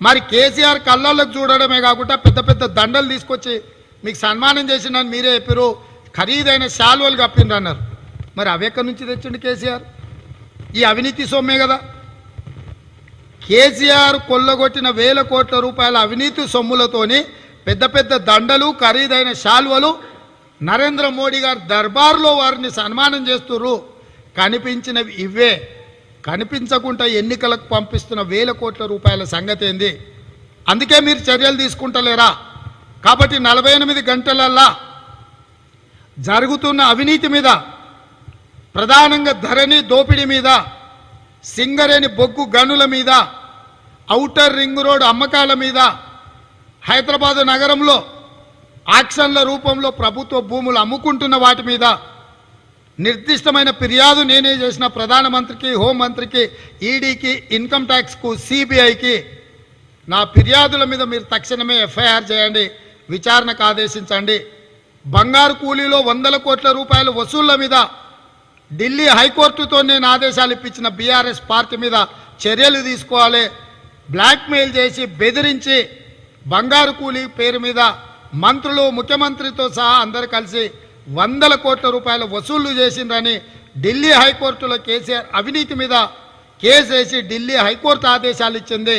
మరి కేసీఆర్ కళ్ళల్లోకి చూడడమే కాకుండా పెద్ద పెద్ద దండలు తీసుకొచ్చి మీకు సన్మానం చేసినని మీరే చెప్పారు, ఖరీదైన శాల్వలు కప్పిండ్రు అన్నారు. మరి అవి ఎక్కడి నుంచి తెచ్చిండు కేసీఆర్? ఈ అవినీతి సొమ్మే కదా. కేసీఆర్ కొల్లగొట్టిన వేల కోట్ల రూపాయల అవినీతి సొమ్ములతోని పెద్ద పెద్ద దండలు, ఖరీదైన శాల్వలు నరేంద్ర మోడీ గారు దర్బార్లో వారిని సన్మానం చేస్తుర్రు. కనిపించినవి ఇవే, కనిపించకుండా ఎన్నికలకు పంపిస్తున్న వేల కోట్ల రూపాయల సంగతి ఏంది? అందుకే మీరు చర్యలు తీసుకుంటలేరా? కాబట్టి 48 గంటలల్లా జరుగుతున్న అవినీతి మీద, ప్రధానంగా ధరణి దోపిడీ మీద, సింగరేణి బొగ్గు గనుల మీద, ఔటర్ రింగ్ రోడ్ అమ్మకాల మీద, హైదరాబాద్ నగరంలో ఆక్షన్ల రూపంలో ప్రభుత్వ భూములు అమ్ముకుంటున్న వాటి మీద నిర్దిష్టమైన ఫిర్యాదు నేనే చేసిన ప్రధానమంత్రికి, హోంమంత్రికి, ఈడీకి, ఇన్కమ్ ట్యాక్స్కు, సిబిఐకి నా ఫిర్యాదుల మీద మీరు తక్షణమే ఎఫ్ఐఆర్ చేయండి, విచారణకు ఆదేశించండి. బంగారు కూలీలో 100 కోట్ల రూపాయల వసూళ్ల మీద ఢిల్లీ హైకోర్టుతో నేను ఆదేశాలు ఇప్పించిన బీఆర్ఎస్ పార్టీ మీద చర్యలు తీసుకోవాలి. బ్లాక్మెయిల్ చేసి బెదిరించి బంగారు కూలీ పేరు మీద మంత్రులు, ముఖ్యమంత్రితో సహా అందరు కలిసి 100 కోట్ల రూపాయల వసూళ్లు చేసిందని ఢిల్లీ హైకోర్టులో కేసీఆర్ అవినీతి మీద కేసు వేసి ఢిల్లీ హైకోర్టు ఆదేశాలు ఇచ్చింది.